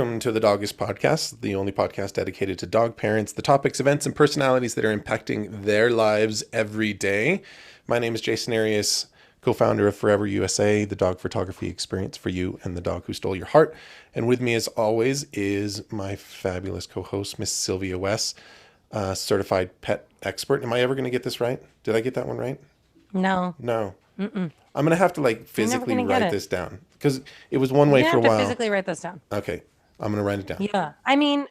welcome to the Dogish podcast, the only podcast dedicated to dog parents, the topics, events, and personalities that are impacting their lives every day. My name is Jasen Arias, co-founder of Forever USA, the dog photography experience for you and the dog who stole your heart. And with me, as always, is my fabulous co-host, Miss Sylvia West, certified pet expert. Am I ever going to get this right? Did I get that one right? No. I'm going to have to physically write this down because it was one way for a while. You have to physically write this down. Okay. I'm going to write it down. Yeah. I mean,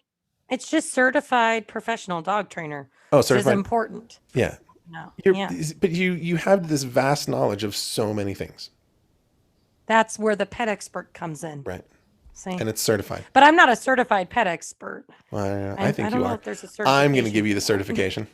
it's just certified professional dog trainer. Oh, certified. Which is important. Yeah. No. But you have this vast knowledge of so many things. That's where the pet expert comes in. Right. See? And it's certified. But I'm not a certified pet expert. Well, I think you are. If there's a I'm going to give you the certification.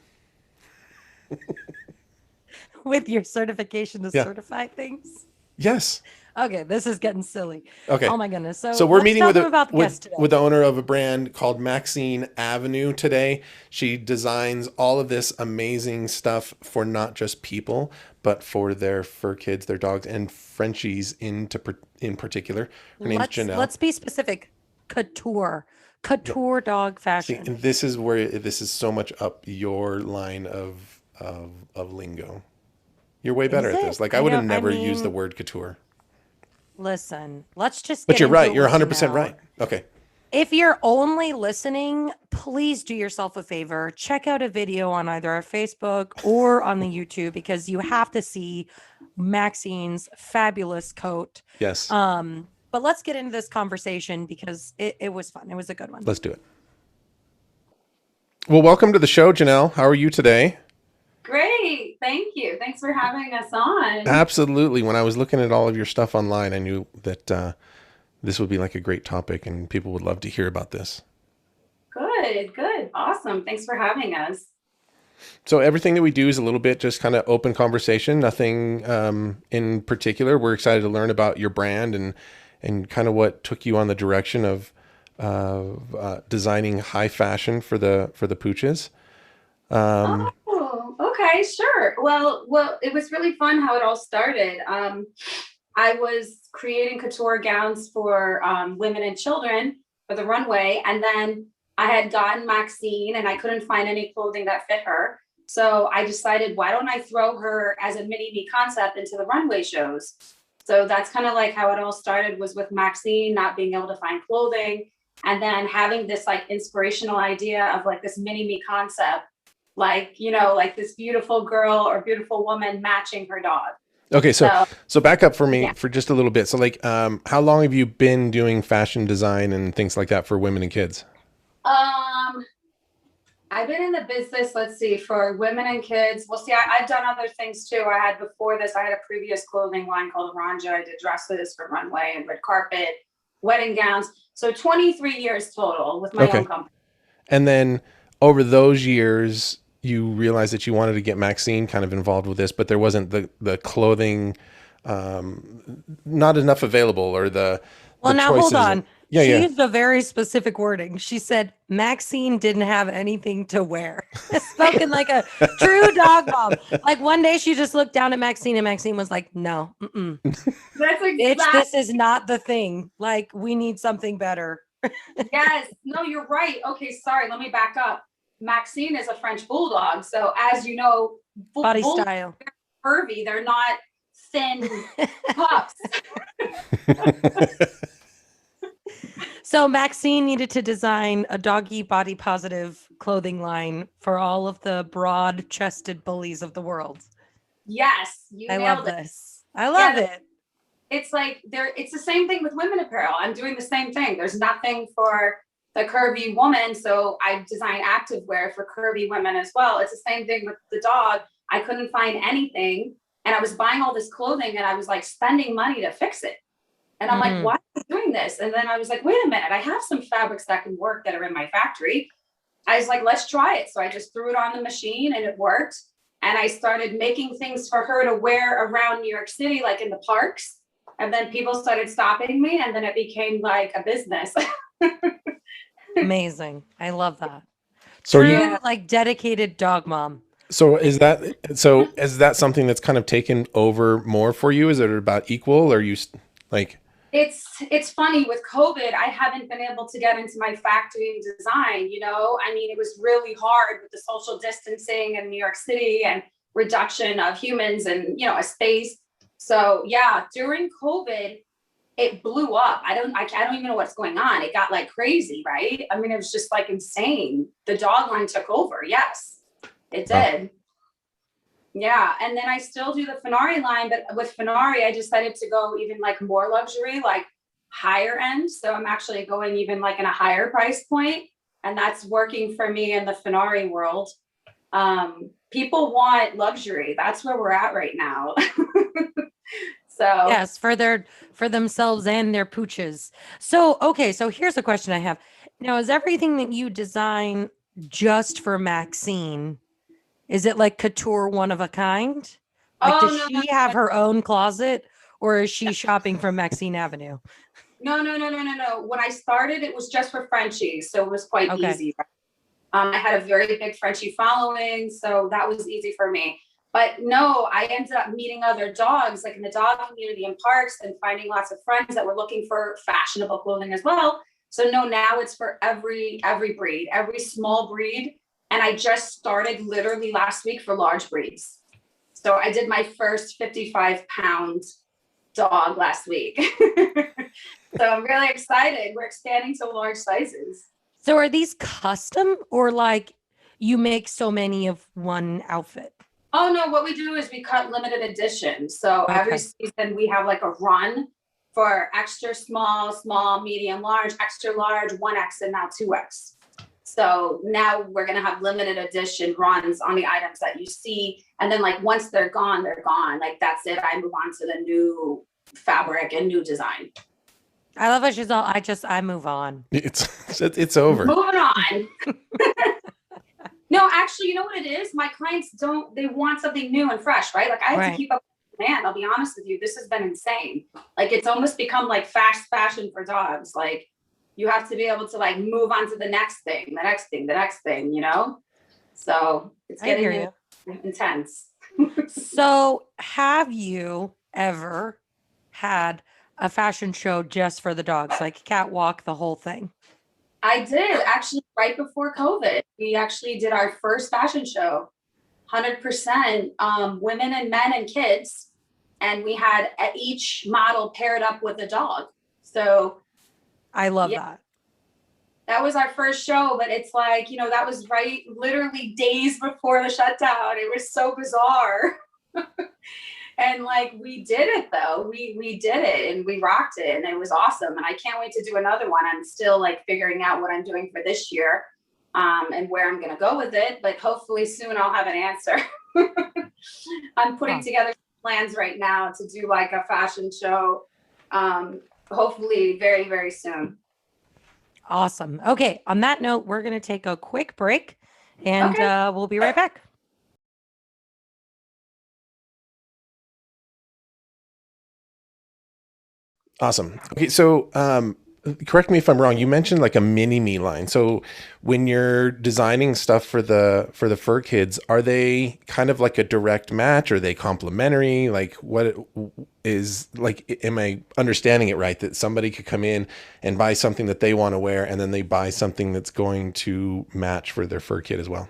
With your certification to certify things? Yes. Okay, this is getting silly. Okay. Oh my goodness. So we're meeting with the owner of a brand called Maxine Ave today. She designs all of this amazing stuff for not just people, but for their fur kids, their dogs, and Frenchies in particular. Her name's Janel. Let's be specific. Couture dog fashion. See, and this is where this is so much up your line of lingo. You're way better at this. I would have never used the word couture. Listen, let's just. But you're right. You're 100% right. Okay. If you're only listening, please do yourself a favor. Check out a video on either our Facebook or on the YouTube because you have to see Maxine's fabulous coat. Yes. But let's get into this conversation because it was fun. It was a good one. Let's do it. Well, welcome to the show, Janel. How are you today? Great. Thank you. Thanks for having us on. Absolutely. When I was looking at all of your stuff online, I knew that this would be a great topic and people would love to hear about this. Good. Awesome. Thanks for having us. So everything that we do is a little bit just kind of open conversation, nothing in particular. We're excited to learn about your brand and kind of what took you on the direction of designing high fashion for the pooches. Okay, sure. Well, it was really fun how it all started. I was creating couture gowns for women and children for the runway, and then I had gotten Maxine, and I couldn't find any clothing that fit her. So I decided, why don't I throw her as a mini-me concept into the runway shows? So that's kind of how it all started, was with Maxine not being able to find clothing, and then having this inspirational idea of this mini-me concept. This beautiful girl or beautiful woman matching her dog. Okay, so back up for me for just a little bit. So how long have you been doing fashion design and things like that for women and kids? I've been in the business, let's see, for women and kids. Well, see, I've done other things too. Before this, I had a previous clothing line called Aranja. I did dresses for runway and red carpet, wedding gowns. So 23 years total with my own company. And then over those years, you realized that you wanted to get Maxine kind of involved with this, but there wasn't the clothing, not enough available, or the now choices. Hold on. She used a very specific wording. She said Maxine didn't have anything to wear. Spoken like a true dog mom. One day she just looked down at Maxine and Maxine was like, no, That's exactly. This is not the thing. We need something better. Yes. No, you're right. Okay. Sorry. Let me back up. Maxine is a French bulldog. So as you know, body style, they're curvy. They're not thin pups. So Maxine needed to design a doggy body positive clothing line for all of the broad chested bullies of the world. Yes. I love this. I love it. It's it's the same thing with women apparel. I'm doing the same thing. There's nothing for the curvy woman. So I design activewear for curvy women as well. It's the same thing with the dog. I couldn't find anything. And I was buying all this clothing and I was spending money to fix it. And I'm like, why am I doing this? And then I was like, wait a minute, I have some fabrics that can work that are in my factory. I was like, let's try it. So I just threw it on the machine and it worked. And I started making things for her to wear around New York City, in the parks. And then people started stopping me and then it became a business. Amazing. I love that. So true, dedicated dog mom. So is that something that's kind of taken over more for you? Is it about equal, or you It's funny with COVID, I haven't been able to get into my factory design, I mean, it was really hard with the social distancing in New York City and reduction of humans and, a space. So yeah, during COVID, it blew up. I don't even know what's going on. It got like crazy, right? I mean, it was just like insane. The dog line took over. Yes, it did. Yeah, and then I still do the Fenari line, but with Fenari, I decided to go even like more luxury, like higher end. So I'm actually going even like in a higher price point, and that's working for me in the Fenari world. People want luxury. That's where we're at right now. So yes, for themselves and their pooches. So okay, so here's a question I have. Now, is everything that you design just for Maxine? Is it like couture one of a kind? Like, does she have her own closet, or is she shopping from Maxine Avenue? No. When I started, it was just for Frenchies, so it was quite easy. I had a very big Frenchy following, so that was easy for me. But no, I ended up meeting other dogs, like in the dog community in parks, and finding lots of friends that were looking for fashionable clothing as well. So no, now it's for every breed, every small breed. And I just started literally last week for large breeds. So I did my first 55-pound dog last week. So I'm really excited. We're expanding to large sizes. So are these custom, or like you make so many of one outfit? Oh no, what we do is we cut limited editions. So every season we have like a run for extra small, medium, large, extra large, 1X, and now 2X. So now we're going to have limited edition runs on the items that you see. And then like, once they're gone, they're gone. Like, that's it. I move on to the new fabric and new design. I love how she's all, I move on. It's over. Moving on. No, actually, you know what it is? My clients they want something new and fresh, right? Like, I have to keep up with demand. I'll be honest with you. This has been insane. Like, it's almost become like fast fashion for dogs. Like, you have to be able to like move on to the next thing, the next thing, So it's getting intense. So have you ever had a fashion show just for the dogs, like catwalk, the whole thing? I did actually right before COVID. We actually did our first fashion show, 100% women and men and kids. And we had each model paired up with a dog. So I love that. That was our first show, but it's like, that was literally days before the shutdown. It was so bizarre. And like, we did it though. We did it and we rocked it and it was awesome. And I can't wait to do another one. I'm still like figuring out what I'm doing for this year and where I'm going to go with it, but hopefully soon I'll have an answer. I'm putting together plans right now to do like a fashion show. Hopefully very, very soon. Awesome. Okay. On that note, we're going to take a quick break and we'll be right back. Awesome. Okay. So, correct me if I'm wrong. You mentioned like a mini me line. So when you're designing stuff for the fur kids, are they kind of like a direct match? Or are they complementary? Like, what is like, am I understanding it right? That somebody could come in and buy something that they want to wear, and then they buy something that's going to match for their fur kid as well?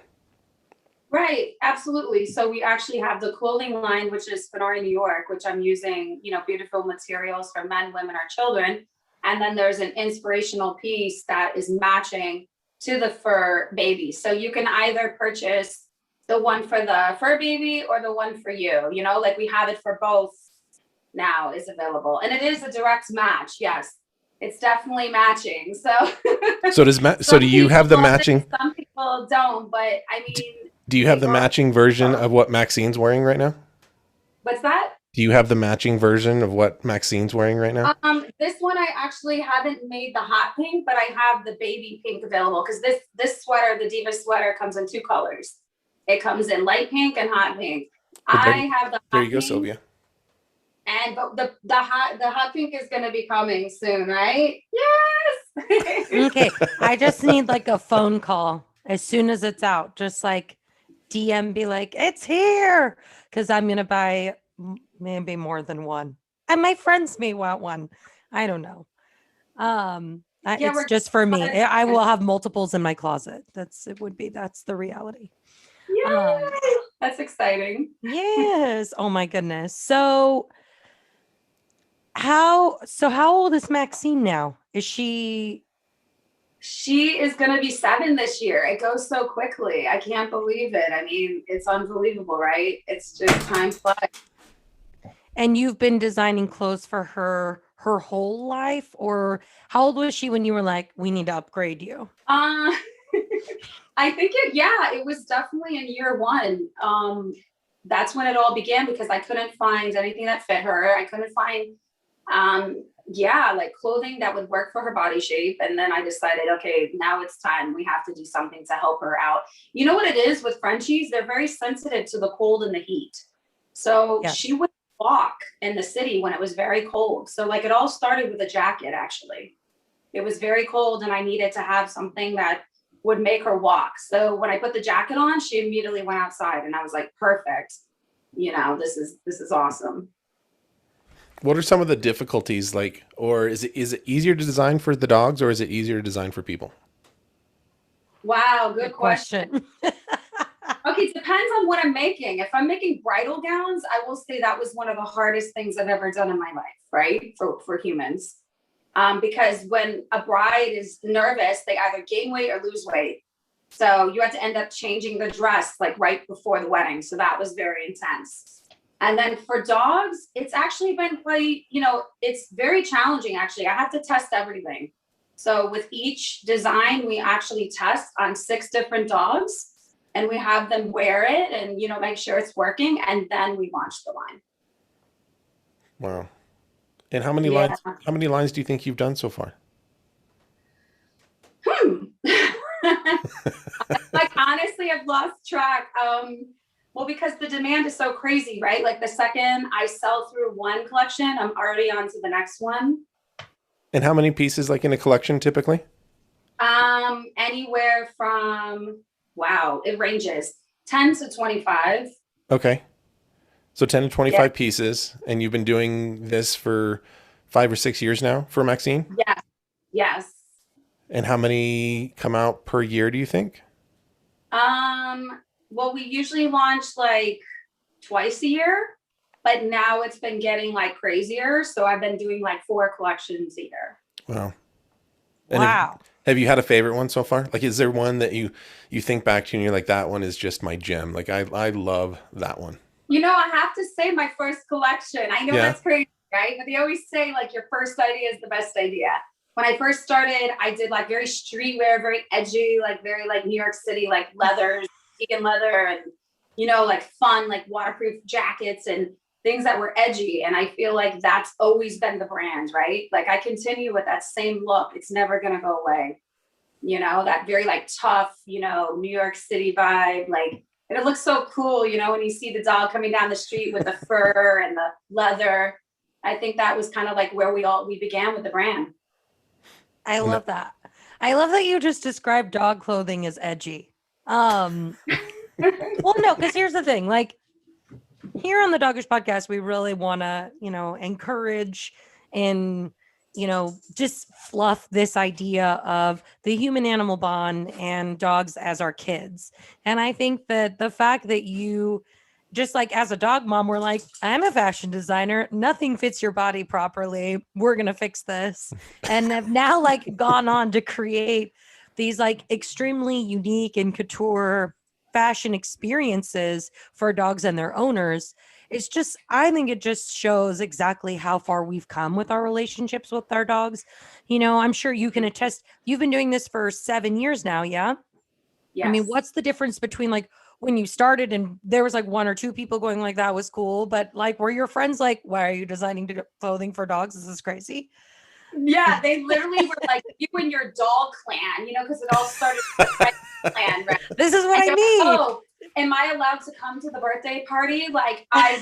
Right. Absolutely. So we actually have the clothing line, which is Fenari New York, which I'm using, beautiful materials for men, women, or children. And then there's an inspirational piece that is matching to the fur baby. So you can either purchase the one for the fur baby or the one for you, like we have it for both now is available. And it is a direct match. Yes, it's definitely matching. So do you have the matching? Some people don't, but I mean, do you have the matching version of what Maxine's wearing right now? What's that? Do you have the matching version of what Maxine's wearing right now? This one I actually haven't made the hot pink, but I have the baby pink available because this sweater, the Diva sweater, comes in 2 colors. It comes in light pink and hot pink. I have the hot there you go, pink, Sylvia. And but the hot pink is going to be coming soon, right? Yes. Okay, I just need like a phone call as soon as it's out. Just like DM, be like, it's here, because I'm gonna buy maybe more than one, and my friends may want one. I don't know. Yeah, It's we're just for me. gonna- I will have multiples in my closet. That's the reality. Yay! That's exciting. Yes. Oh my goodness. So how old is Maxine now? Is she She is going to be 7 this year. It goes so quickly. I can't believe it. I mean, it's unbelievable, right? It's just time flies. and you've been designing clothes for her whole life, or how old was she when you were like, we need to upgrade you? I think it was definitely in year 1. That's when it all began because I couldn't find anything that fit her. I couldn't find, like clothing that would work for her body shape. And then I decided, okay, now it's time. We have to do something to help her out. You know what it is with Frenchies? They're very sensitive to the cold and the heat. So Yes. she would walk in the city when it was very cold. So like it all started with a jacket, actually. It was very cold and I needed to have something that would make her walk. So when I put the jacket on, she immediately went outside and I was like, perfect. You know, this is awesome. What are some of the difficulties like, or is it easier to design for the dogs or is it easier to design for people? Wow, good question. Okay, it depends on what I'm making. If I'm making bridal gowns, I will say that was one of the hardest things I've ever done in my life, right? For humans. Because when a bride is nervous, they either gain weight or lose weight. So you have to end up changing the dress like right before the wedding. So that was very intense. And then for dogs, it's actually been quite, it's very challenging actually. I have to test everything. So with each design, we actually test on 6 different dogs and we have them wear it and, make sure it's working. And then we launch the line. Wow. And how many lines do you think you've done so far? Like honestly, I've lost track. Well, because the demand is so crazy, right? Like the second I sell through one collection, I'm already on to the next one. And how many pieces like in a collection typically? Anywhere from, it ranges 10 to 25. Okay. So 10 to 25 pieces. And you've been doing this for 5 or 6 years now for Maxine? Yeah. Yes. And how many come out per year, do you think? Well, we usually launch like twice a year, but now it's been getting like crazier. So I've been doing like 4 collections a year. Wow. And wow. Have you had a favorite one so far? Like, is there one that you think back to and you're like, that one is just my gem? Like, I love that one. I have to say my first collection. I know that's crazy, right? But they always say like your first idea is the best idea. When I first started, I did like very streetwear, very edgy, like very like New York City, like leathers, vegan leather and, like fun, like waterproof jackets and things that were edgy. And I feel like that's always been the brand, right? Like I continue with that same look. It's never going to go away. That very like tough, New York City vibe, like, and it looks so cool, when you see the dog coming down the street with the fur and the leather. I think that was kind of like where we began with the brand. I love that. I love that you just described dog clothing as edgy. Well, no, because here's the thing. Like here on the Dogish podcast, we really want to, encourage and, just fluff this idea of the human animal bond and dogs as our kids. And I think that the fact that you just like as a dog mom, we're like, I'm a fashion designer. Nothing fits your body properly. We're going to fix this. And have now like gone on to create these like extremely unique and couture fashion experiences for dogs and their owners. It's just, I think it just shows exactly how far we've come with our relationships with our dogs. I'm sure you can attest, you've been doing this for 7 years now. Yeah. Yes. I mean, what's the difference between like when you started and there was like 1 or 2 people going like, that was cool. But like, were your friends like, why are you designing clothing for dogs? This is crazy. Yeah. They literally were like, you and your dog clan, because it all started with the clan, right? This is what I mean. Oh, am I allowed to come to the birthday party? Like I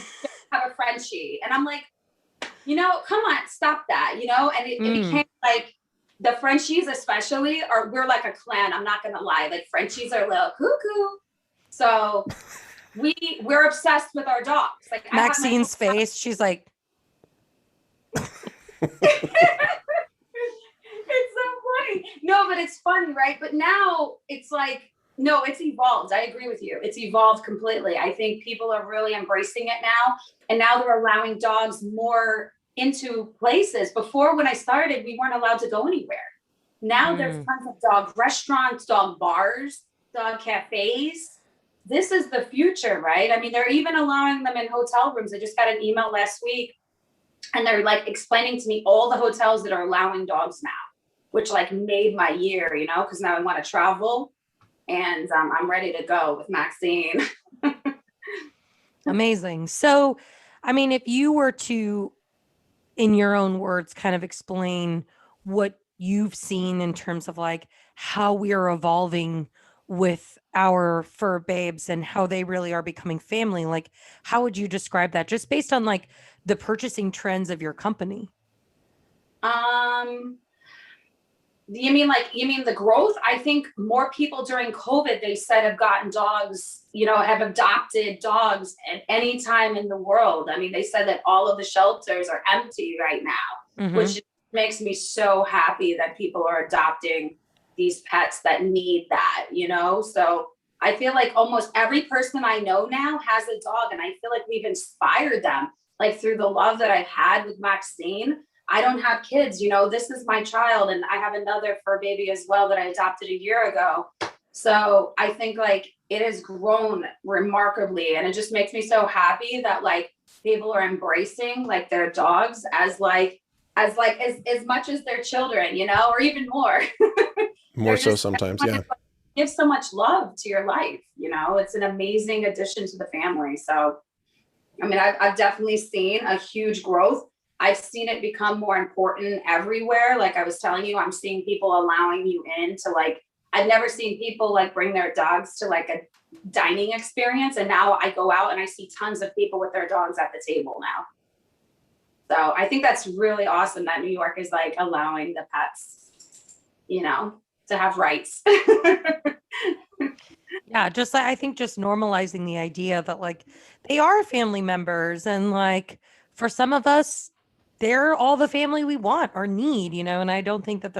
have a Frenchy. And I'm like, come on, stop that, and it became like the Frenchies especially we're like a clan. I'm not going to lie. Like Frenchies are a little cuckoo. So we're obsessed with our dogs. Like Maxine's face. She's like, It's so funny. No, but it's fun, right? But now it's like, no, it's evolved. I agree with you. It's evolved completely. I think people are really embracing it now. And now they're allowing dogs more into places. Before, when I started, we weren't allowed to go anywhere. Now there's tons of dog restaurants, dog bars, dog cafes. This is the future, right? I mean, they're even allowing them in hotel rooms. I just got an email last week and they're like explaining to me all the hotels that are allowing dogs now, which like made my year, you know, because now I want to travel and I'm ready to go with Maxine. Amazing. So, I mean, if you were to, in your own words, kind of explain what you've seen in terms of like how we are evolving with our fur babes and how they really are becoming family, like how would you describe that just based on like the purchasing trends of your company? You mean the growth? I think more people during COVID, they said, have gotten dogs, you know, have adopted dogs at any time in the world. I mean, they said that all of the shelters are empty right now, which makes me so happy that people are adopting these pets that need that, you know? So I feel like almost every person I know now has a dog, and I feel like we've inspired them, like through the love that I've had with Maxine. I don't have kids, you know, this is my child, and I have another fur baby as well that I adopted a year ago. So I think like it has grown remarkably, and it just makes me so happy that like people are embracing like their dogs as much as their children, you know, or even more. More so sometimes, yeah. Give so much love to your life, you know. It's an amazing addition to the family. So, I mean, I've definitely seen a huge growth. I've seen it become more important everywhere. Like I was telling you, I'm seeing people allowing you in to like, I've never seen people like bring their dogs to like a dining experience. And now I go out and I see tons of people with their dogs at the table now. So I think that's really awesome that New York is like allowing the pets, you know, to have rights. Yeah, just I think just normalizing the idea that like they are family members, and like for some of us, they're all the family we want or need, you know. And I don't think that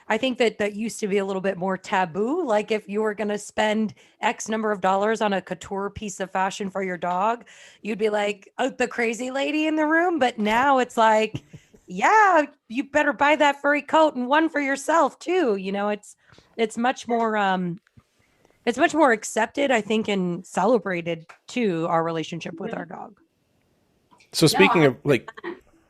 I think that that used to be a little bit more taboo. Like if you were going to spend X number of dollars on a couture piece of fashion for your dog, you'd be like, oh, the crazy lady in the room. But now it's like, yeah, you better buy that furry coat and one for yourself too. You know, it's much more accepted, I think, and celebrated too, our relationship with our dog. So speaking of like,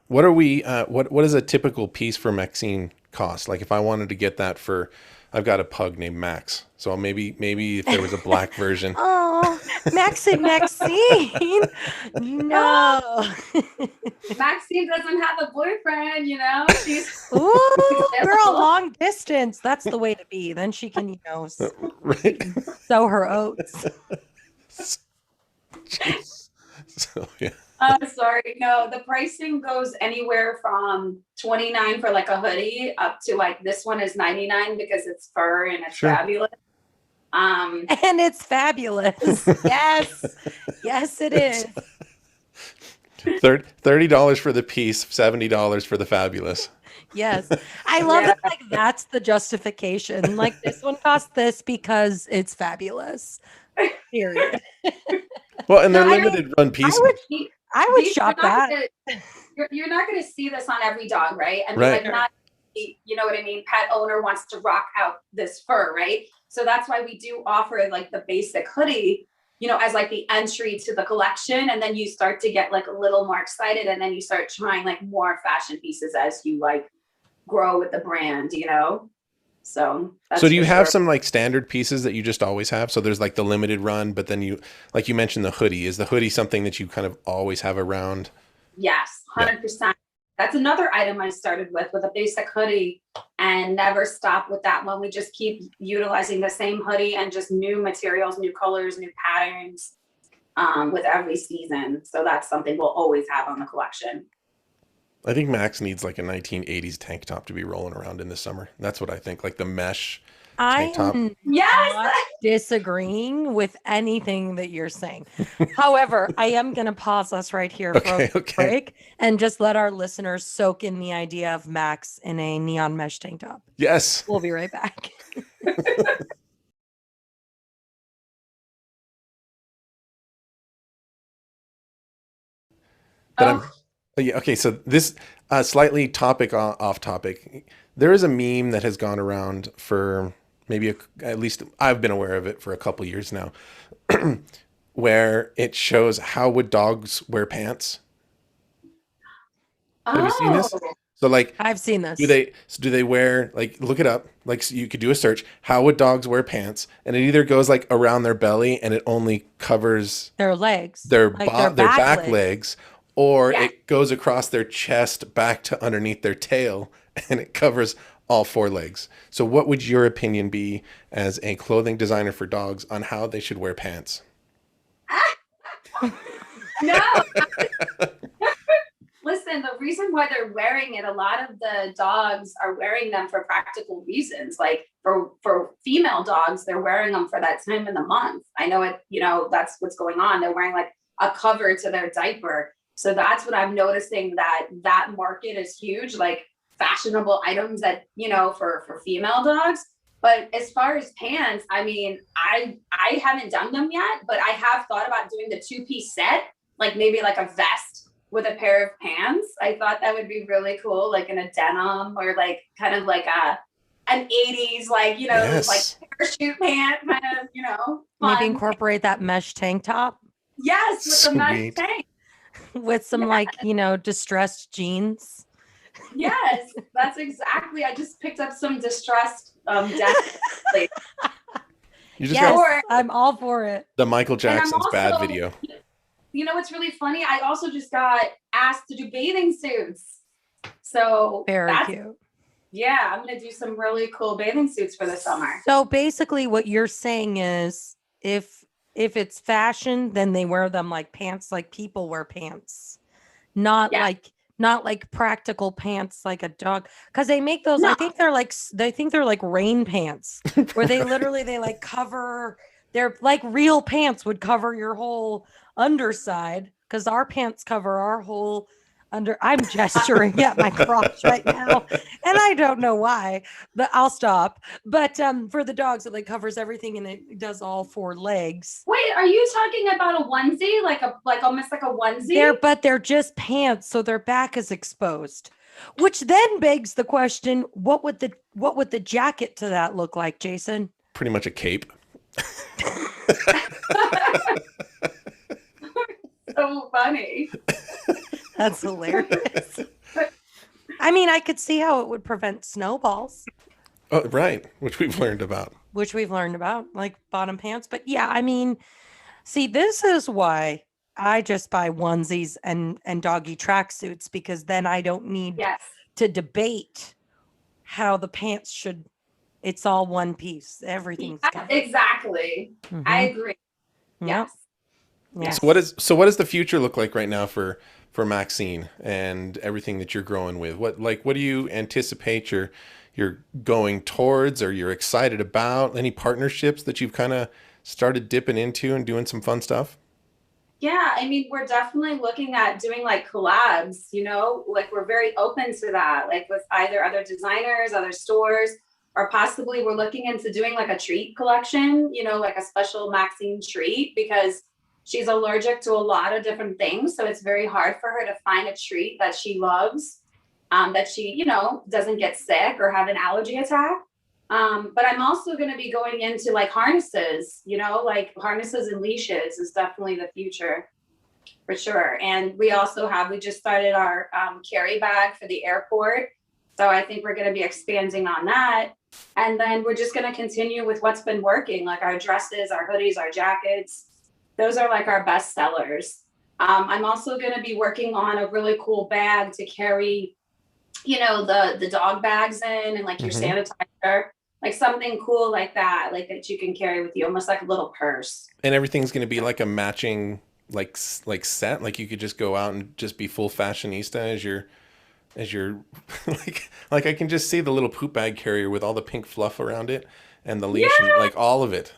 what are we, what is a typical piece for Maxine cost? Like if I wanted to get that for, I've got a pug named Max. So maybe if there was a black version. Oh, Maxine. No. Maxine doesn't have a boyfriend, you know. She's girl, long distance. That's the way to be. Then she can, you know, right. sow her oats. So yeah. I'm sorry. No, the pricing goes anywhere from $29 for like a hoodie up to like this one is $99 because it's fur and it's fabulous. And it's fabulous. Yes, it is. $30 for the piece, $70 for the fabulous. Yes. I love that. Like that's the justification. Like this one costs this because it's fabulous. Period. Well, and they're limited run pieces. I would shop that. You're not going to see this on every dog, right? I mean, like not, you know what I mean? Pet owner wants to rock out this fur, right? So that's why we do offer like the basic hoodie, you know, as like the entry to the collection. And then you start to get like a little more excited, and then you start trying like more fashion pieces as you like grow with the brand, you know? So do you have some like standard pieces that you just always have? So there's like the limited run, but then you, like you mentioned the hoodie. Is the hoodie something that you kind of always have around? Yes, 100%. Yeah. That's another item I started with a basic hoodie, and never stop with that one. We just keep utilizing the same hoodie and just new materials, new colors, new patterns with every season. So that's something we'll always have on the collection. I think Max needs like a 1980s tank top to be rolling around in the summer. That's what I think. Like the mesh I top. am Yes. not disagreeing with anything that you're saying. However, I am going to pause us right here for a Okay. break and just let our listeners soak in the idea of Max in a neon mesh tank top. Yes. We'll be right back. Yeah, okay, so this slightly topic off topic. There is a meme that has gone around for maybe at least I've been aware of it for a couple years now, where it shows how would dogs wear pants. Have you seen this? Oh, So like, I've seen this. do they wear, like, look it up, like, so you could do a search, how would dogs wear pants, and it either goes like around their belly and it only covers Their legs. their like their their back legs. legs, or Yeah. it goes across their chest back to underneath their tail and it covers all four legs. So what would your opinion be as a clothing designer for dogs on how they should wear pants? no. Listen, the reason why they're wearing it, a lot of the dogs are wearing them for practical reasons. Like for female dogs, they're wearing them for that time in the month. I know it, that's what's going on. They're wearing like a cover to their diaper. So that's what I'm noticing, that market is huge, like fashionable items that, for female dogs. But as far as pants, I mean, I haven't done them yet, but I have thought about doing the 2-piece set, like maybe like a vest with a pair of pants. I thought that would be really cool, like in a denim or like kind of like an 80s, like, Yes. like parachute pant kind of, Maybe fun. incorporate that mesh tank top Yes, with the mesh Sweet. tank. with some distressed jeans. Yes, that's exactly. I just picked up some distressed denim. You just Yes, got I'm all for it. the Michael Jackson's also- bad video. You know what's really funny? I also just got asked to do bathing suits. So Very cute. Yeah, I'm gonna do some really cool bathing suits for the summer. So basically what you're saying is if it's fashion, then they wear them like pants, like people wear pants. Not Yeah. like practical pants like a dog. Because they make those, I No. think they're like rain pants where they literally they like cover, they're like real pants would cover your whole underside, because our pants cover our whole under. I'm gesturing at my crotch right now, and I don't know why, but I'll stop. But for the dogs, it like covers everything and it does all four legs. Wait, are you talking about a onesie, like almost like a onesie? But they're just pants, so their back is exposed. Which then begs the question: what would the jacket to that look like, Jasen? Pretty much a cape. So funny. That's hilarious. I mean, I could see how it would prevent snowballs, Oh, right, which we've learned about. which we've learned about, like bottom pants. But yeah, I mean, see, this is why I just buy onesies and doggy tracksuits, because then I don't need Yes. to debate how the pants should. It's all one piece. Everything's Yeah, got. exactly. Mhm. I agree. Yep. Yes. Yes. So what does the future look like right now for Maxine and everything that you're growing with? What do you anticipate you're going towards, or you're excited about? Any partnerships that you've kind of started dipping into and doing some fun stuff? Yeah, I mean, we're definitely looking at doing like collabs, like we're very open to that, like with either other designers, other stores, or possibly we're looking into doing like a treat collection, like a special Maxine treat, because she's allergic to a lot of different things. So it's very hard for her to find a treat that she loves, that she, doesn't get sick or have an allergy attack. But I'm also going to be going into like harnesses, like harnesses and leashes is definitely the future for sure. And we just started our carry bag for the airport. So I think we're going to be expanding on that. And then we're just going to continue with what's been working, like our dresses, our hoodies, our jackets. Those are like our best sellers. I'm also going to be working on a really cool bag to carry, the dog bags in, and like your sanitizer, like something cool like that you can carry with you, almost like a little purse. And everything's going to be like a matching like set. Like you could just go out and just be full fashionista as you're like I can just see the little poop bag carrier with all the pink fluff around it, and the leash and like all of it.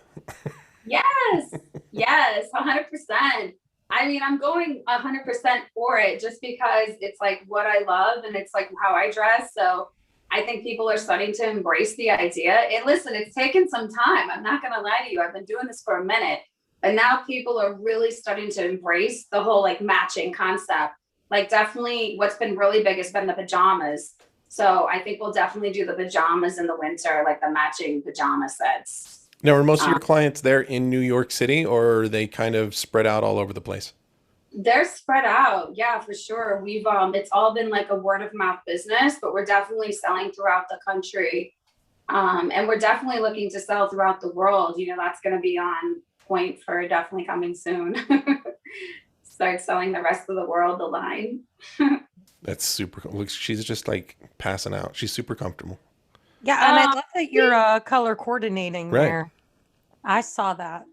Yes, yes, 100%. I mean, I'm going 100% for it just because it's like what I love and it's like how I dress. So I think people are starting to embrace the idea. And listen, it's taken some time. I'm not going to lie to you. I've been doing this for a minute, but now people are really starting to embrace the whole like matching concept. Like definitely what's been really big has been the pajamas. So I think we'll definitely do the pajamas in the winter, like the matching pajama sets. Now, are most of your clients there in New York City, or are they kind of spread out all over the place? They're spread out. Yeah, for sure. We've it's all been like a word of mouth business, but we're definitely selling throughout the country. And we're definitely looking to sell throughout the world. You know, that's going to be on point for definitely coming soon. Start selling the rest of the world the line. That's super cool. Look, she's just like passing out. She's super comfortable. Yeah, and I love that you're color coordinating Right. there. I saw that.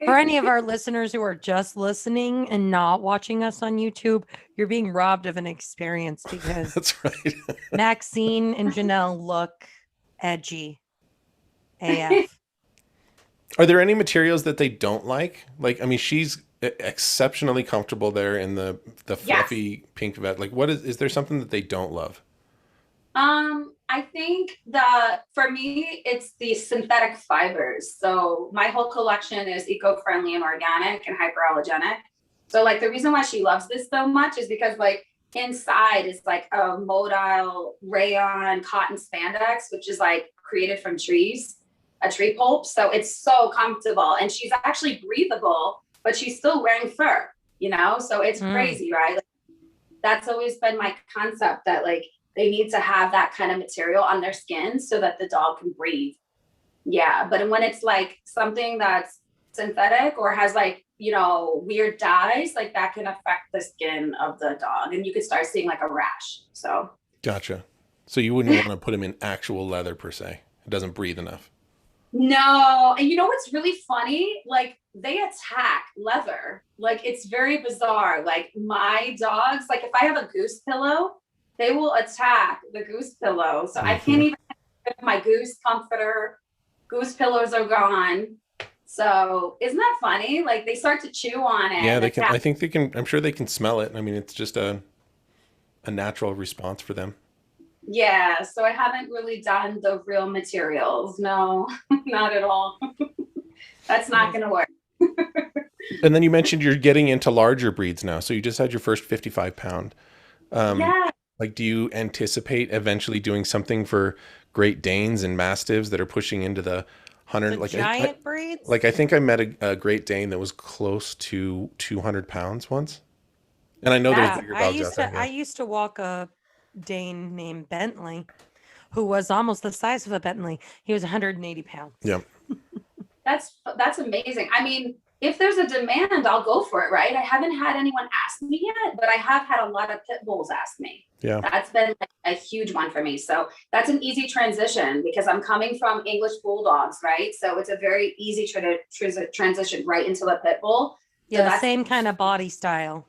For any of our listeners who are just listening and not watching us on YouTube, you're being robbed of an experience because That's right. Maxine and Janel look edgy AF. Are there any materials that they don't like? Like, I mean, she's exceptionally comfortable there in the fluffy pink vet. Like, what is there something that they don't love? I think for me, it's the synthetic fibers. So my whole collection is eco-friendly and organic and hyperallergenic. So like the reason why she loves this so much is because like inside is like a modal rayon cotton spandex, which is like created from trees, a tree pulp. So it's so comfortable and she's actually breathable, but she's still wearing fur, you know? So it's crazy, right? Like, that's always been my concept that like, they need to have that kind of material on their skin so that the dog can breathe. Yeah. But when it's like something that's synthetic or has like, you know, weird dyes, like that can affect the skin of the dog and you could start seeing like a rash. So. Gotcha. So you wouldn't want to put him in actual leather per se. It doesn't breathe enough. No. And you know what's really funny? Like they attack leather. Like it's very bizarre. Like my dogs, like if I have a goose pillow, they will attack the goose pillow. So I can't even get my goose comforter. Goose pillows are gone. So isn't that funny? Like they start to chew on it. Yeah, they can. I think they can. I'm sure they can smell it. I mean, it's just a natural response for them. Yeah. So I haven't really done the real materials. No, not at all. That's not going to work. And then you mentioned you're getting into larger breeds now. So you just had your first 55-pound. Yeah. Like, do you anticipate eventually doing something for Great Danes and Mastiffs that are pushing into the 100? The like giant breeds? Like, I think I met a Great Dane that was close to 200 pounds once. And I know there's bigger dogs out there. I used to walk a Dane named Bentley, who was almost the size of a Bentley. He was 180 pounds. Yeah. That's amazing. I mean, if there's a demand, I'll go for it, right? I haven't had anyone ask me yet, but I have had a lot of pit bulls ask me. Yeah. That's been like a huge one for me. So that's an easy transition because I'm coming from English bulldogs, right? So it's a very easy transition right into the pit bull. Yeah, So the same kind of body style.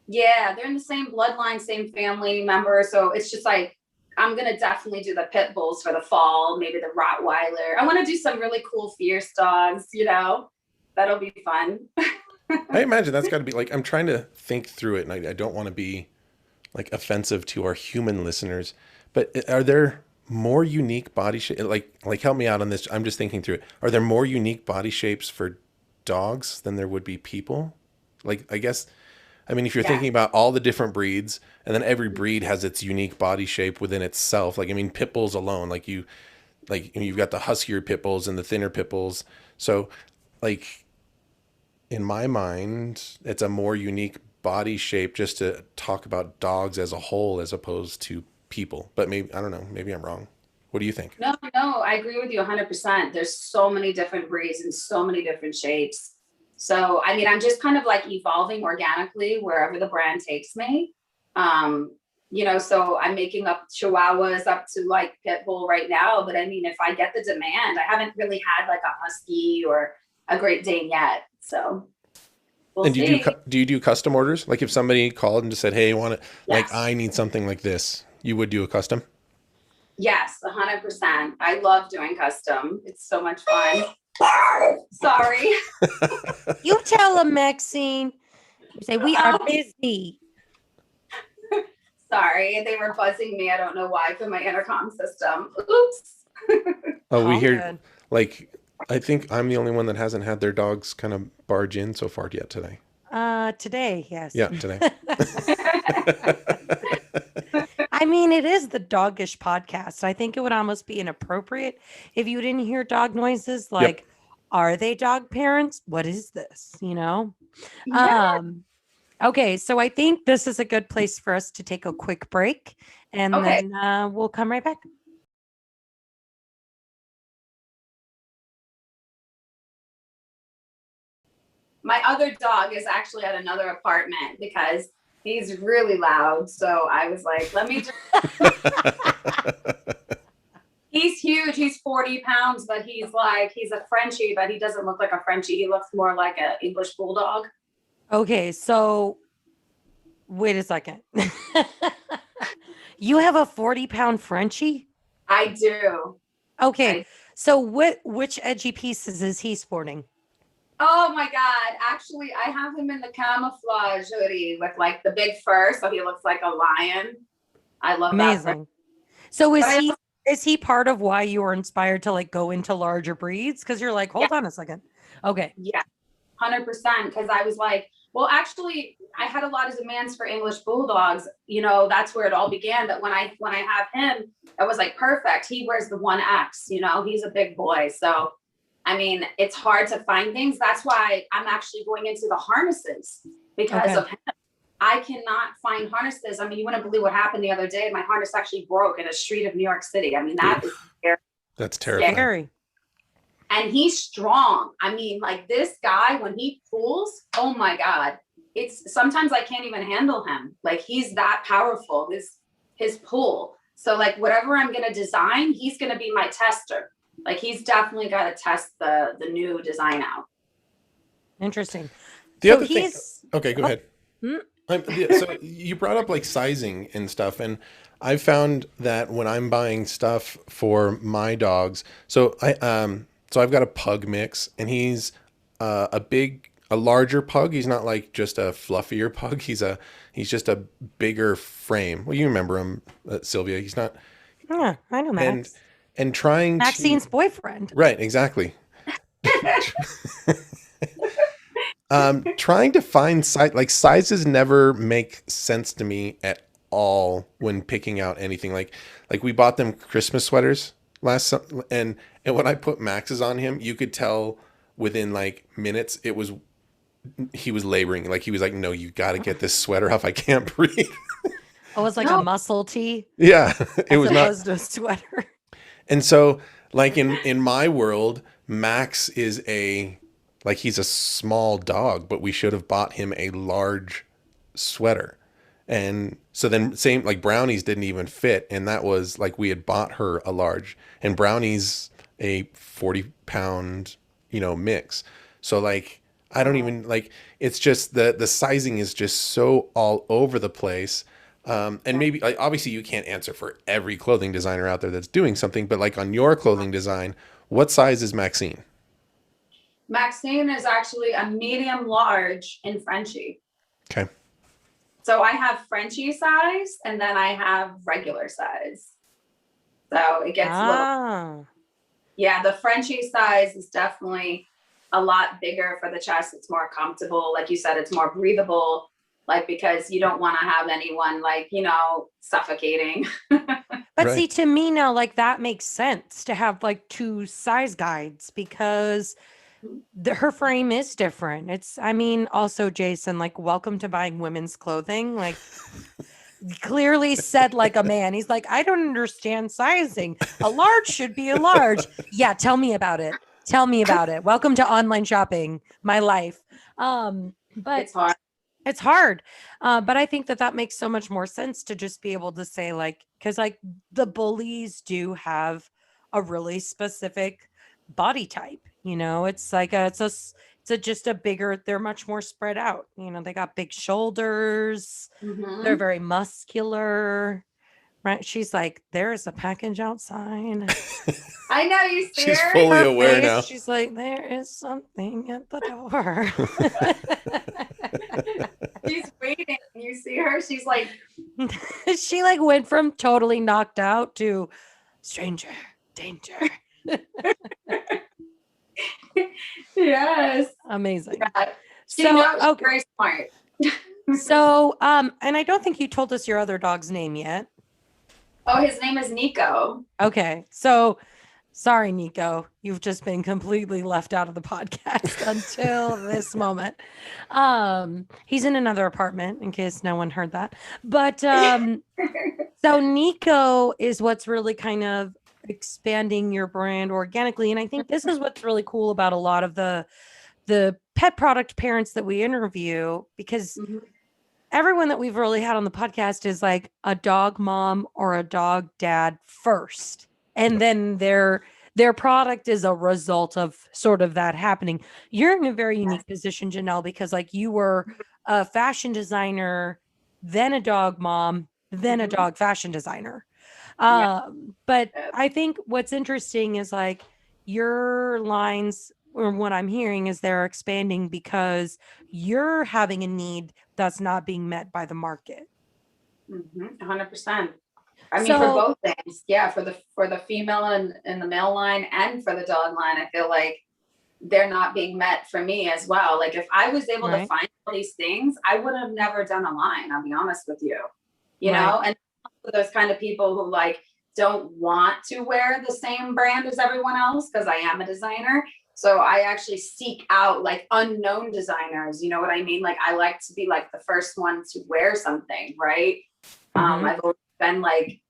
Yeah, they're in the same bloodline, same family member. So it's just like, I'm going to definitely do the pit bulls for the fall, maybe the Rottweiler. I want to do some really cool fierce dogs, you know? That'll be fun. I imagine that's got to be like, I'm trying to think through it and I don't want to be like offensive to our human listeners, but are there more unique body shapes? Like help me out on this. I'm just thinking through it. Are there more unique body shapes for dogs than there would be people? Like, I guess, I mean, if you're thinking about all the different breeds and then every breed has its unique body shape within itself, like, I mean, pit bulls alone, like you've got the huskier pit bulls and the thinner pit bulls. So like, in my mind, it's a more unique body shape just to talk about dogs as a whole as opposed to people. But maybe, I don't know, maybe I'm wrong. What do you think? No, I agree with you 100%. There's so many different breeds and so many different shapes. So, I mean, I'm just kind of like evolving organically wherever the brand takes me. You know, so I'm making up Chihuahuas up to like pit bull right now. But I mean, if I get the demand, I haven't really had like a husky or a Great Dane yet. So we'll and see. do you do custom orders? Like if somebody called and just said, hey, I want it, Yes. like I need something like this, you would do a custom? Yes, 100%. I love doing custom. It's so much fun. Sorry. You tell them, Maxine. You say, we are busy. Sorry, they were buzzing me. I don't know why from my intercom system. Oops. Oh, we All hear good. like I think I'm the only one that hasn't had their dogs kind of barge in so far yet today. Today, yes. Yeah, today. I mean, it is the Dogish podcast. I think it would almost be inappropriate if you didn't hear dog noises. Like, are they dog parents? What is this? You know? Yeah. Okay, so I think this is a good place for us to take a quick break, and Okay. then we'll come right back. My other dog is actually at another apartment because he's really loud. So I was like, let me just. He's huge. He's 40 pounds, but he's a Frenchie, but he doesn't look like a Frenchie. He looks more like an English bulldog. Okay, so wait a second. You have a 40-pound Frenchie? I do. Okay, so which edgy pieces is he sporting? Oh my God. Actually, I have him in the camouflage hoodie with like the big fur. So he looks like a lion. I love that. Amazing. So is he part of why you were inspired to like go into larger breeds? Because you're like, hold on a second. Okay. Yeah, 100%. Because I was like, well, actually, I had a lot of demands for English bulldogs. You know, that's where it all began. But when I have him, it was like perfect. He wears the 1X. You know, he's a big boy. So, I mean, it's hard to find things. That's why I'm actually going into the harnesses because of him. I cannot find harnesses. I mean, you wouldn't believe what happened the other day. My harness actually broke in a street of New York City. I mean, that is scary. That's terrifying. Scary. And he's strong. I mean, like this guy, when he pulls, oh my God, it's sometimes I can't even handle him. Like he's that powerful, his pull. So like whatever I'm gonna design, he's gonna be my tester. Like he's definitely got to test the new design out. Interesting. The other thing. Okay, go ahead. So you brought up like sizing and stuff, and I found that when I'm buying stuff for my dogs, so I've got a pug mix, and he's a larger pug. He's not like just a fluffier pug. He's just a bigger frame. Well, you remember him, Sylvia. He's not. Yeah, I know Max. And trying Maxine's boyfriend. Right, exactly. Trying to find sizes never make sense to me at all when picking out anything. Like we bought them Christmas sweaters and when I put Max's on him, you could tell within like minutes he was laboring. Like he was like, no, you got to get this sweater off. I can't breathe. It was like a muscle tee. Yeah, it was not a sweater. And so, like in my world, Max is he's a small dog, but we should have bought him a large sweater. And so then same, like Brownie's didn't even fit. And that was like, we had bought her a large, and Brownie's a 40-pound, mix. So like, I don't even it's just the sizing is just so all over the place. And maybe like, obviously you can't answer for every clothing designer out there that's doing something, but like on your clothing design, what size is Maxine? Maxine is actually a medium large in Frenchy. Okay. So I have Frenchy size and then I have regular size. So it gets a little. Yeah, the Frenchy size is definitely a lot bigger for the chest. It's more comfortable. Like you said, it's more breathable. Like, because you don't want to have anyone suffocating. But see, to me now, like that makes sense to have like two size guides because her frame is different. Also Jasen, like, welcome to buying women's clothing. Like clearly said like a man. He's like, I don't understand sizing. A large should be a large. Yeah, tell me about it. Welcome to online shopping, my life. But it's hard. It's hard. But I think that makes so much more sense to just be able to say because the bullies do have a really specific body type, it's like just a bigger, they're much more spread out. They got big shoulders. Mm-hmm. They're very muscular. Right? She's like, there's a package outside. I know, you see She's her? fully Her aware face, now. she's like, there is something at the door. She's waiting. You see her? She's like, She like went from totally knocked out to stranger danger. yes. Amazing. Yeah. She So knows, she's okay. very smart. So and I don't think you told us your other dog's name yet. Oh, his name is Nico. Okay. So sorry, Nico. You've just been completely left out of the podcast until this moment. He's in another apartment in case no one heard that. But so Nico is what's really kind of expanding your brand organically. And I think this is what's really cool about a lot of the pet product parents that we interview, because Mhm. everyone that we've really had on the podcast is like a dog mom or a dog dad first. And then their product is a result of sort of that happening. You're in a very unique position, Janelle, because like you were a fashion designer, then a dog mom, then a Mhm. dog fashion designer. Yeah. But I think what's interesting is like your lines, or what I'm hearing is they're expanding because you're having a need that's not being met by the market. 100%. I mean, for So both things, yeah, for the female and the male line and for the dog line, I feel like they're not being met for me as well. Like if I was able to Right. find all these things, I would have never done a line, I'll be honest with you. You Right. know, and for those kind of people who like don't want to wear the same brand as everyone else, because I am a designer. So I actually seek out like unknown designers, you know what I mean? Like I like to be like the first one to wear something, right? Mhm. I've always been like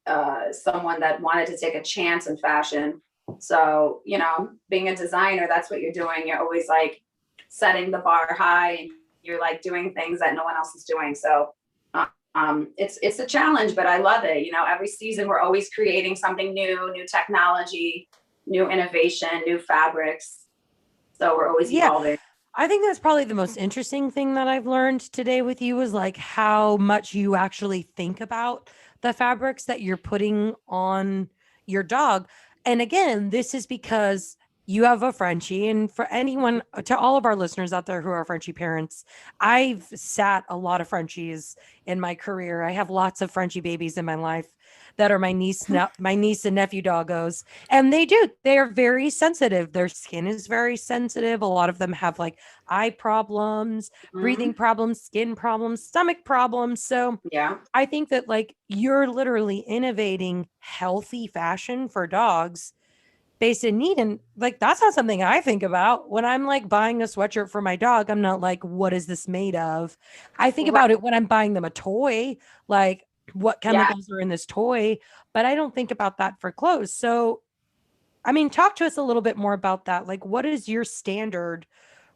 someone that wanted to take a chance in fashion. So, you know, being a designer, that's what you're doing. You're always like setting the bar high and you're like doing things that no one else is doing. So it's a challenge, but I love it. You know, every season we're always creating something new technology, new innovation, new fabrics. So we're always Yeah. evolving. I think that's probably the most interesting thing that I've learned today with you is like how much you actually think about the fabrics that you're putting on your dog. And again, this is because you have a Frenchie. And for anyone, to all of our listeners out there who are Frenchie parents, I've sat a lot of Frenchies in my career. I have lots of Frenchie babies in my life that are my niece and nephew doggos. And they are very sensitive. Their skin is very sensitive. A lot of them have like eye problems, breathing problems, skin problems, stomach problems. So Yeah. I think that like you're literally innovating healthy fashion for dogs based in need. And like that's not something I think about when I'm like buying a sweatshirt for my dog. I'm not like, what is this made of? I think about it when I'm buying them a toy, like what chemicals are in this toy, but I don't think about that for clothes. So I mean, talk to us a little bit more about that. Like, what is your standard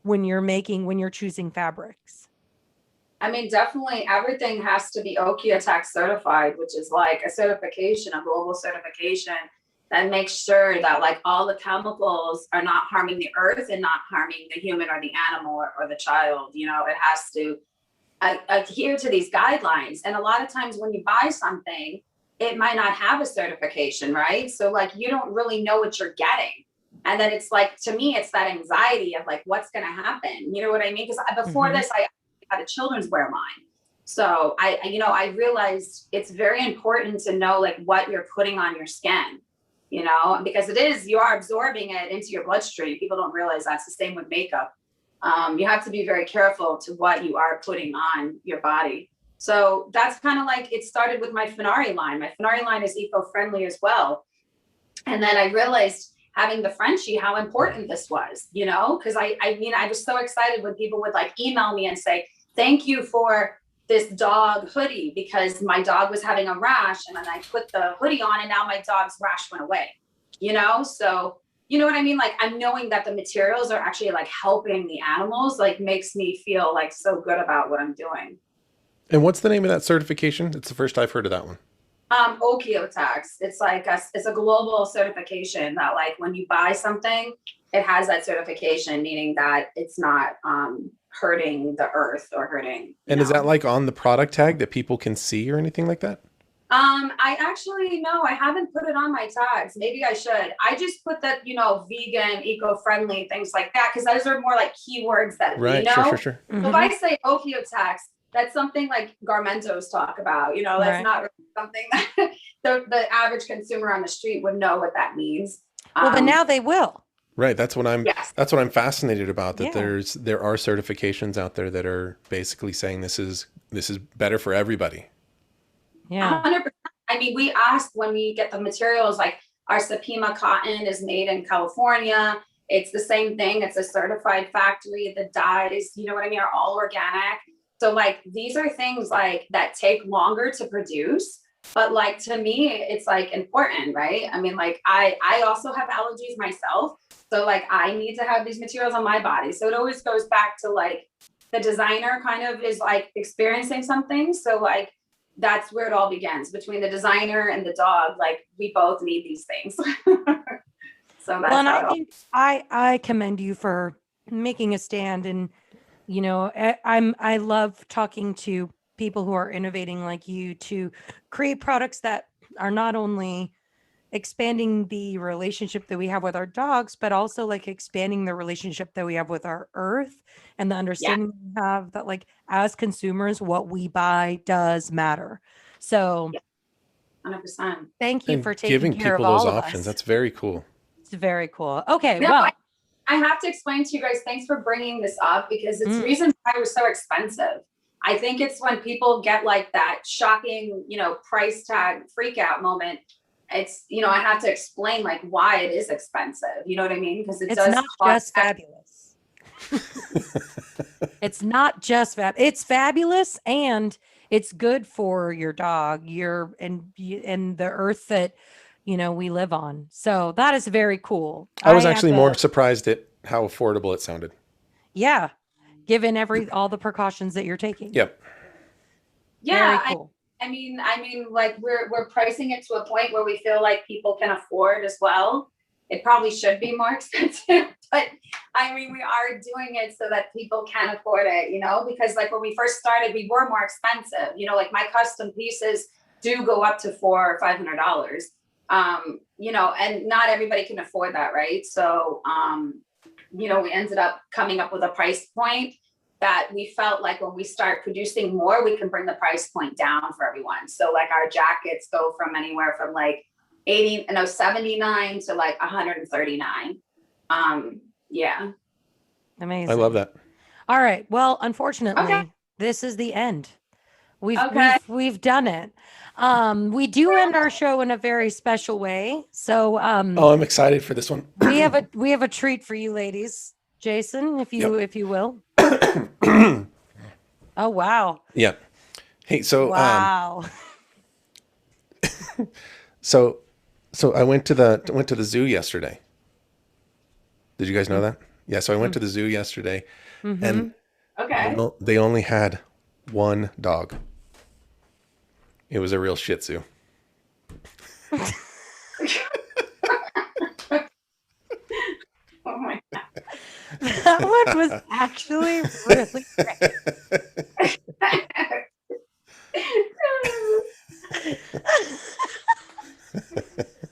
when you're choosing fabrics? I mean, definitely everything has to be OKIA certified, which is like a certification, a global certification that makes sure that like all the chemicals are not harming the earth and not harming the human or the animal or the child. You know, it has to adhere to these guidelines. And a lot of times when you buy something, it might not have a certification, right? So like you don't really know what you're getting. And then it's like, to me, it's that anxiety of like, what's going to happen? You know what I mean? Because before this, I had a children's wear line. So I realized it's very important to know like what you're putting on your skin, you know, because you are absorbing it into your bloodstream. People don't realize that's the same with makeup. You have to be very careful to what you are putting on your body. So that's kind of like, it started with my Fenari line. My Fenari line is eco-friendly as well. And then I realized having the Frenchy, how important this was, you know, because I was so excited when people would like email me and say, thank you for this dog hoodie, because my dog was having a rash and then I put the hoodie on and now my dog's rash went away, you know? So, you know what I mean? Like I'm knowing that the materials are actually like helping the animals, like makes me feel like so good about what I'm doing. And what's the name of that certification? It's the first I've heard of that one. OKIA. It's like it's a global certification that like when you buy something, it has that certification, meaning that it's not hurting the earth or hurting. And is that like on the product tag that people can see or anything like that? I actually, no, I haven't put it on my tags. Maybe I should. I just put that, vegan, eco-friendly, things like that, because those are more like keywords that we Right. know. Sure. So if I say Ophiotax, that's something like Garmentos talk about, that's Right. not really something that the average consumer on the street would know what that means. Well, but now they will. Right. That's what I'm Yes. that's what I'm fascinated about, that Yeah. there are certifications out there that are basically saying this is better for everybody. Yeah. 100%. I mean, we asked when we get the materials, like our Sapima cotton is made in California. It's the same thing. It's a certified factory. The dyes, you know what I mean, are all organic. So like, these are things like that take longer to produce, but like, to me, it's like important, right? I mean, like I also have allergies myself. So like, I need to have these materials on my body. So it always goes back to like, the designer kind of is like experiencing something. So like, that's where it all begins, between the designer and the dog. Like, we both need these things. So that's Well, and I think I commend you for making a stand, and I love talking to people who are innovating like you to create products that are not only expanding the relationship that we have with our dogs, but also like expanding the relationship that we have with our earth, and the understanding we have that like as consumers, what we buy does matter. So 100%. thank you And for taking giving care of people those all of options. us. That's very cool. It's very cool. Okay, No, well, I have to explain to you guys, thanks for bringing this up, because it's Mm. the reason why it was so expensive. I think it's when people get like that shocking, price tag freak out moment. It's, I have to explain like why it is expensive. You know what I mean? Because it it's does not cost just fabulous. It's not just it's fabulous, and it's good for your dog, and the earth that we live on. So that is very cool. I was had actually more surprised at how affordable it sounded. Yeah, given all the precautions that you're taking. Yep. Yeah, Very cool. I mean, like we're pricing it to a point where we feel like people can afford as well. It probably should be more expensive, but I mean, we are doing it so that people can afford it, because like when we first started, we were more expensive. Like my custom pieces do go up to $400 or $500. And not everybody can afford that, right? So, we ended up coming up with a price point that we felt like when we start producing more, we can bring the price point down for everyone. So like our jackets go from anywhere from like 79 to like 139. Yeah. Amazing. I love that. All right. Well, unfortunately, Okay. this is the end. We've Okay. done it. We do end our show in a very special way. So Oh, I'm excited for this one. we have a treat for you ladies. Jason, if you will. Oh wow. Yeah. Hey, so Wow. so I went to the zoo yesterday. Did you guys know that? Yeah, so I went to the zoo yesterday, and Okay. they only had one dog. It was a real Shih Tzu. Oh my God. That one was actually really great.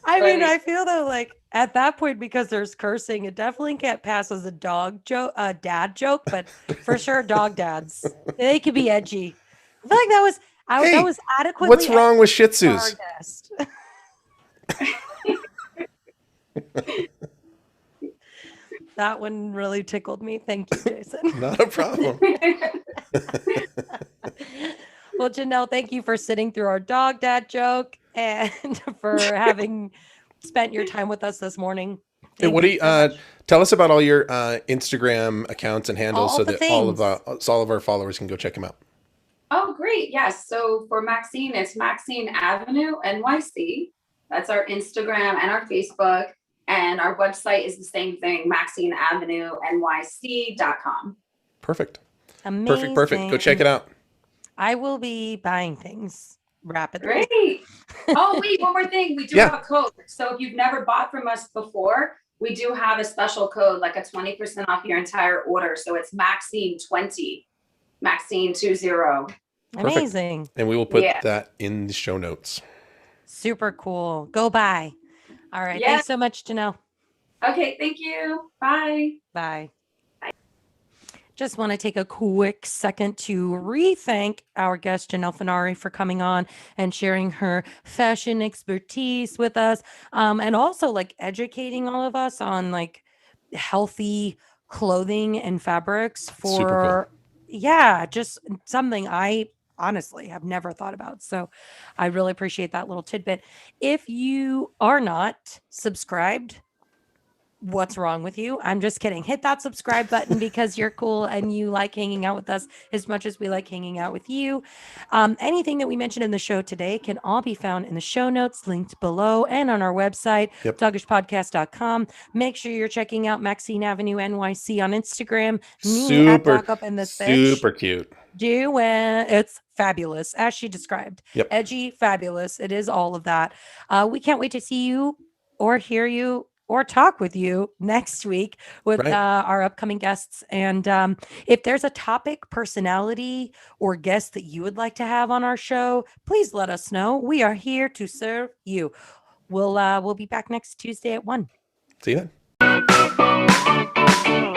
I mean, I feel though, like at that point, because there's cursing, it definitely can't pass as a dad joke, but for sure, dog dads, they could be edgy. I feel like that was adequately. What's wrong with Shih for our Tzus? guest. That one really tickled me. Thank you, Jason. Not a problem. Well, Janelle, thank you for sitting through our dog dad joke and for having spent your time with us this morning. Hey, what do you tell us about all your Instagram accounts and handles, All so the that things. all of our followers can go check them out? Oh, great. Yes. So for Maxine, it's Maxine Avenue NYC. That's our Instagram and our Facebook. And our website is the same thing, MaxineAvenueNYC.com. Perfect. Amazing. Perfect. Go check it out. I will be buying things rapidly. Great. Oh, wait, one more thing. We do have a code. So if you've never bought from us before, we do have a special code, like a 20% off your entire order. So it's Maxine20, Maxine20. Perfect. Amazing. And we will put Yeah. that in the show notes. Super cool. Go buy. All right. Yeah. Thanks so much, Janelle. Okay, thank you. Bye. Bye. Just want to take a quick second to re-thank our guest Janelle Finari for coming on and sharing her fashion expertise with us, and also like educating all of us on like healthy clothing and fabrics Super for yeah, just something I honestly have never thought about. So I really appreciate that little tidbit. If you are not subscribed, what's wrong with you? I'm just kidding. Hit that subscribe button because you're cool and you like hanging out with us as much as we like hanging out with you. Anything that we mentioned in the show today can all be found in the show notes linked below and on our website, Yep. dogishpodcast.com. Make sure you're checking out Maxine Avenue NYC on Instagram. Me at Super, Dog Up in this bitch. super cute. Do it. It's fabulous, as she described. Yep. Edgy, fabulous. It is all of that. We can't wait to see you or hear you or talk with you next week with Right. our upcoming guests. And if there's a topic, personality, or guest that you would like to have on our show, please let us know. We are here to serve you. We'll be back next Tuesday at 1. See you then.